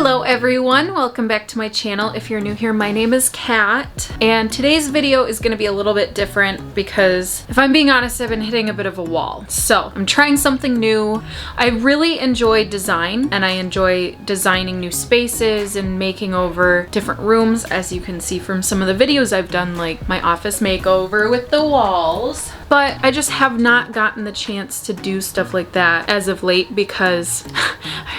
Hello everyone, welcome back to my channel. If you're new here, my name is Kat, and today's video is going to be a little bit different because if I'm being honest, I've been hitting a bit of a wall. So I'm trying something new. I really enjoy design and I enjoy designing new spaces and making over different rooms, as you can see from some of the videos I've done, like my office makeover with the walls. But I just have not gotten the chance to do stuff like that as of late because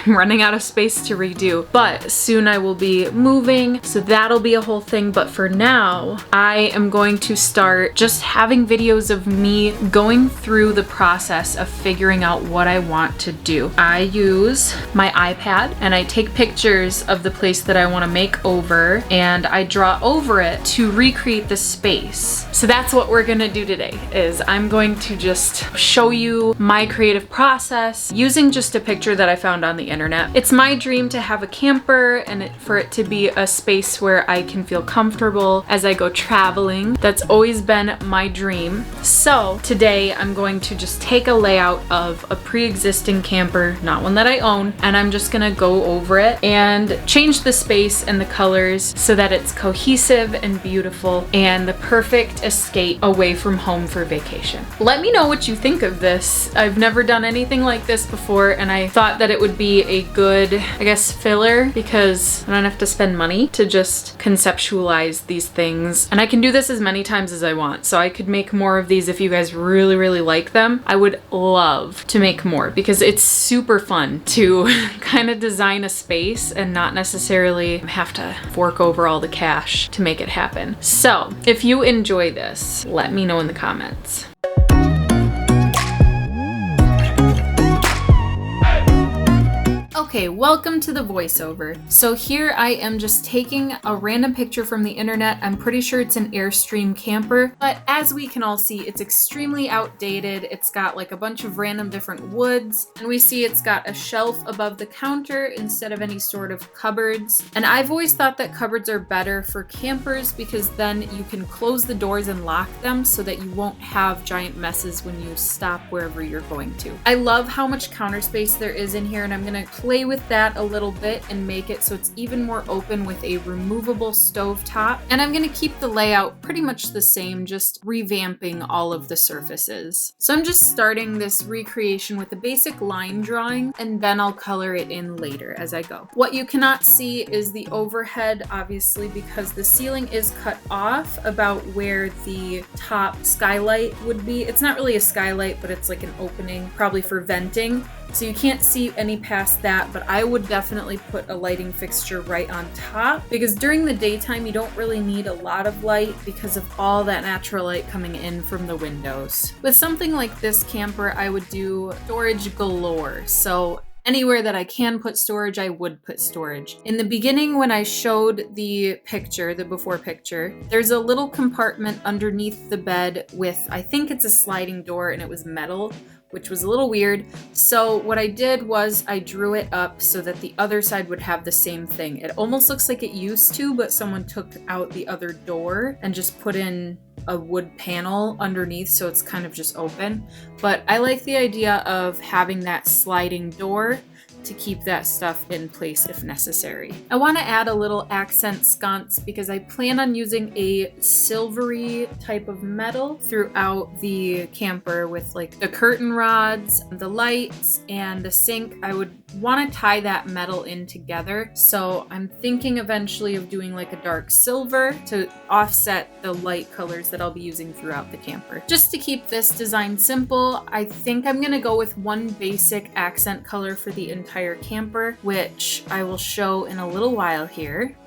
I'm running out of space to redo. But soon I will be moving, so that'll be a whole thing. But for now, I am going to start just having videos of me going through the process of figuring out what I want to do. I use my iPad and I take pictures of the place that I want to make over and I draw over it to recreate the space. So that's what we're gonna do today, is I'm going to just show you my creative process using just a picture that I found on the internet. It's my dream to have a camper and for it to be a space where I can feel comfortable as I go traveling. That's always been my dream. So today I'm going to just take a layout of a pre-existing camper, not one that I own, and I'm just gonna go over it and change the space and the colors so that it's cohesive and beautiful and the perfect escape away from home for vacation. Let me know what you think of this. I've never done anything like this before and I thought that it would be a good, I guess, filler because I don't have to spend money to just conceptualize these things. And I can do this as many times as I want. So I could make more of these if you guys really like them. I would love to make more because it's super fun to kind of design a space and not necessarily have to fork over all the cash to make it happen. So if you enjoy this, let me know in the comments. Okay, welcome to the voiceover. So here I am just taking a random picture from the internet. I'm pretty sure it's an Airstream camper, but as we can all see, it's extremely outdated. It's got like a bunch of random different woods, and we see it's got a shelf above the counter instead of any sort of cupboards. And I've always thought that cupboards are better for campers because then you can close the doors and lock them so that you won't have giant messes when you stop wherever you're going to. I love how much counter space there is in here, and I'm gonna play with that a little bit and make it so it's even more open with a removable stove top. And I'm gonna keep the layout pretty much the same, just revamping all of the surfaces. So I'm just starting this recreation with a basic line drawing, and then I'll color it in later as I go. What you cannot see is the overhead, obviously, because the ceiling is cut off about where the top skylight would be. It's not really a skylight, but it's like an opening, probably for venting. So you can't see any past that, but I would definitely put a lighting fixture right on top because during the daytime you don't really need a lot of light because of all that natural light coming in from the windows. With something like this camper, I would do storage galore. So anywhere that I can put storage, I would put storage. In the beginning, when I showed the picture, the before picture, there's a little compartment underneath the bed with, I think it's a sliding door and it was metal, which was a little weird. So what I did was I drew it up so that the other side would have the same thing. It almost looks like it used to, but someone took out the other door and just put in a wood panel underneath, so it's kind of just open. But I like the idea of having that sliding door to keep that stuff in place if necessary. I want to add a little accent sconce because I plan on using a silvery type of metal throughout the camper with like the curtain rods, the lights, and the sink. I would want to tie that metal in together. So I'm thinking eventually of doing like a dark silver to offset the light colors that I'll be using throughout the camper. Just to keep this design simple, I think I'm gonna go with one basic accent color for the entire camper, which I will show in a little while here.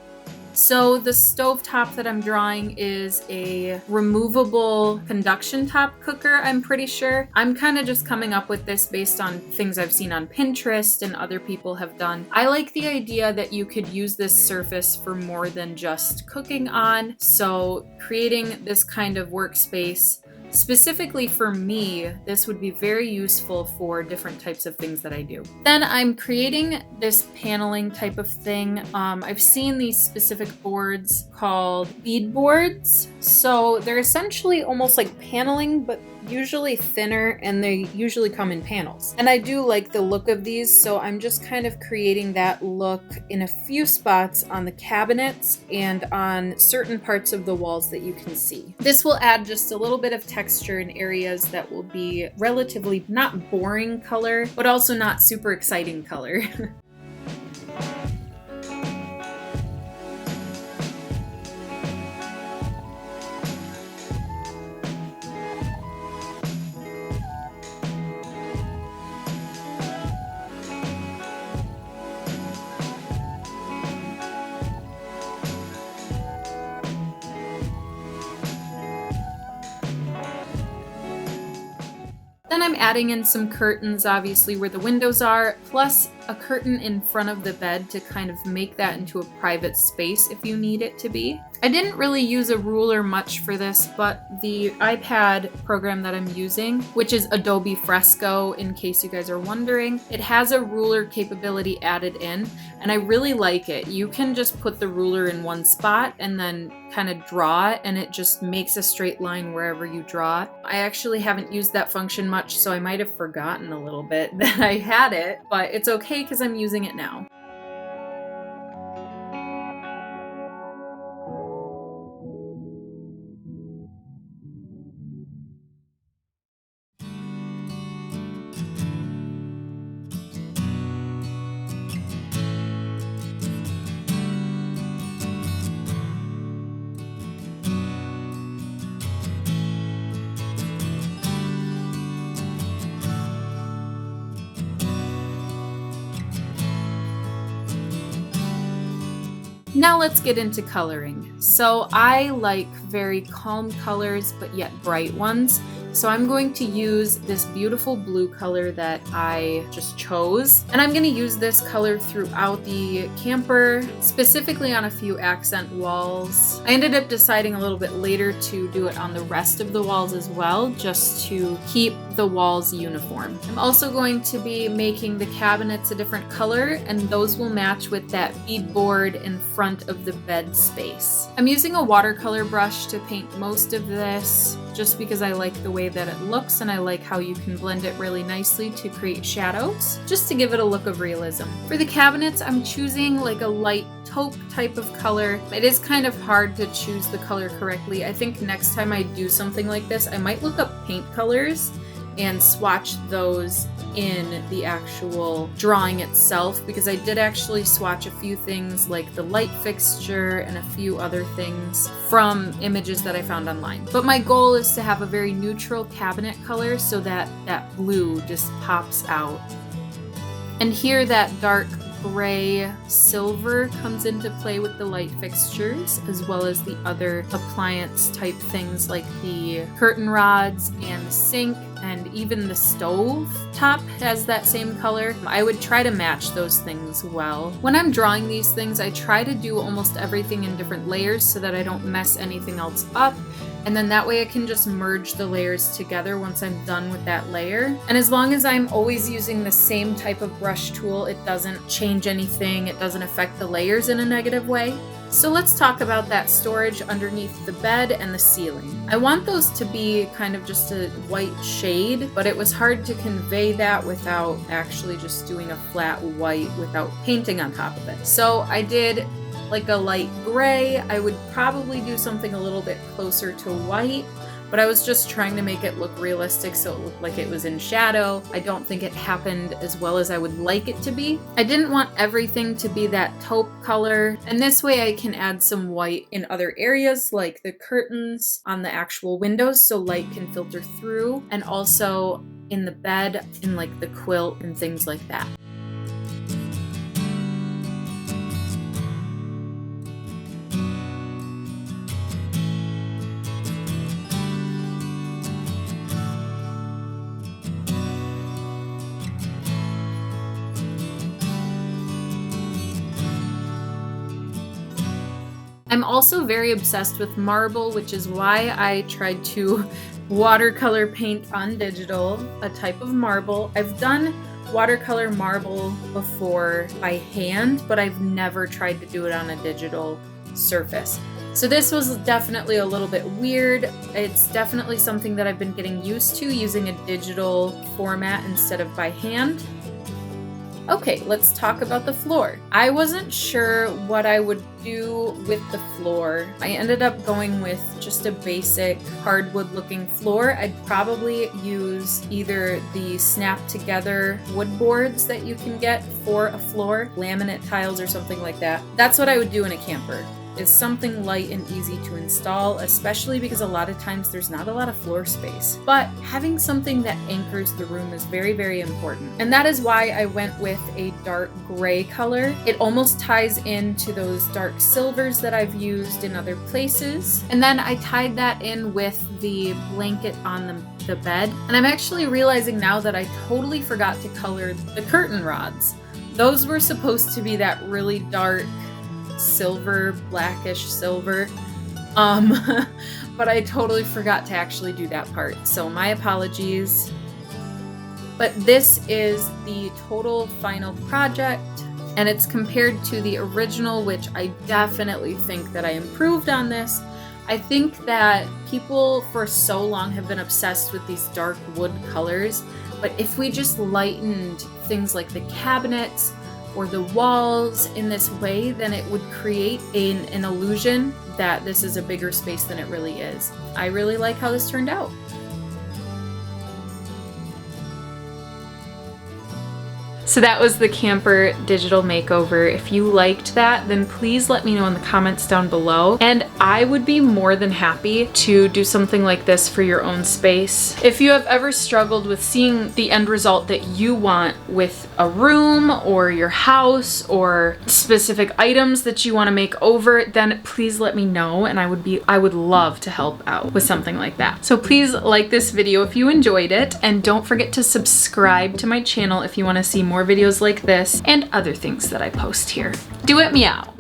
So the stovetop that I'm drawing is a removable conduction top cooker, I'm pretty sure. I'm kind of just coming up with this based on things I've seen on Pinterest and other people have done. I like the idea that you could use this surface for more than just cooking on. So creating this kind of workspace specifically for me, this would be very useful for different types of things that I do. Then I'm creating this paneling type of thing. I've seen these specific boards called bead boards. So they're essentially almost like paneling, but usually thinner and they usually come in panels. And I do like the look of these, so I'm just kind of creating that look in a few spots on the cabinets and on certain parts of the walls that you can see. This will add just a little bit of texture in areas that will be relatively not boring color, but also not super exciting color. Then I'm adding in some curtains, obviously where the windows are, plus a curtain in front of the bed to kind of make that into a private space if you need it to be. I didn't really use a ruler much for this, but the iPad program that I'm using, which is Adobe Fresco, in case you guys are wondering, it has a ruler capability added in, and I really like it. You can just put the ruler in one spot and then kind of draw it, and it just makes a straight line wherever you draw it. I actually haven't used that function much, so I might have forgotten a little bit that I had it, but it's okay because I'm using it now. Now let's get into coloring. So I like very calm colors, but yet bright ones. So I'm going to use this beautiful blue color that I just chose. And I'm going to use this color throughout the camper, specifically on a few accent walls. I ended up deciding a little bit later to do it on the rest of the walls as well, just to keep the walls uniform. I'm also going to be making the cabinets a different color, and those will match with that beadboard in front of the bed space. I'm using a watercolor brush to paint most of this, just because I like the way that it looks and I like how you can blend it really nicely to create shadows, just to give it a look of realism. For the cabinets, I'm choosing like a light taupe type of color. It is kind of hard to choose the color correctly. I think next time I do something like this, I might look up paint colors and swatch those in the actual drawing itself, because I did actually swatch a few things like the light fixture and a few other things from images that I found online. But my goal is to have a very neutral cabinet color so that that blue just pops out. And here that dark gray silver comes into play with the light fixtures, as well as the other appliance type things like the curtain rods and the sink, and even the stove top has that same color. I would try to match those things well. When I'm drawing these things, I try to do almost everything in different layers so that I don't mess anything else up. And then that way I can just merge the layers together once I'm done with that layer. And as long as I'm always using the same type of brush tool, it doesn't change anything, it doesn't affect the layers in a negative way. So let's talk about that storage underneath the bed and the ceiling. I want those to be kind of just a white shade, but it was hard to convey that without actually just doing a flat white without painting on top of it. So I did like a light gray. I would probably do something a little bit closer to white, but I was just trying to make it look realistic so it looked like it was in shadow. I don't think it happened as well as I would like it to be. I didn't want everything to be that taupe color, and this way I can add some white in other areas like the curtains on the actual windows so light can filter through, and also in the bed in like the quilt and things like that. I'm also very obsessed with marble, which is why I tried to watercolor paint on digital a type of marble. I've done watercolor marble before by hand, but I've never tried to do it on a digital surface. So this was definitely a little bit weird. It's definitely something that I've been getting used to, using a digital format instead of by hand. Okay, let's talk about the floor. I wasn't sure what I would do with the floor. I ended up going with just a basic hardwood looking floor. I'd probably use either the snap together wood boards that you can get for a floor, laminate tiles or something like that. That's what I would do in a camper, is something light and easy to install, especially because a lot of times there's not a lot of floor space. But having something that anchors the room is very, very important. And that is why I went with a dark gray color. It almost ties into those dark silvers that I've used in other places. And then I tied that in with the blanket on the bed. And I'm actually realizing now that I totally forgot to color the curtain rods. Those were supposed to be that really dark silver, blackish silver, but I totally forgot to actually do that part, so my apologies. But this is the total final project, and it's compared to the original, which I definitely think that I improved on this. I think that people for so long have been obsessed with these dark wood colors, but if we just lightened things like the cabinets or the walls in this way, then it would create an illusion that this is a bigger space than it really is. I really like how this turned out. So that was the camper digital makeover. If you liked that, then please let me know in the comments down below. And I would be more than happy to do something like this for your own space. If you have ever struggled with seeing the end result that you want with a room or your house or specific items that you want to make over, then please let me know, and I would love to help out with something like that. So please like this video if you enjoyed it, and don't forget to subscribe to my channel if you want to see more videos like this and other things that I post here. Do it meow.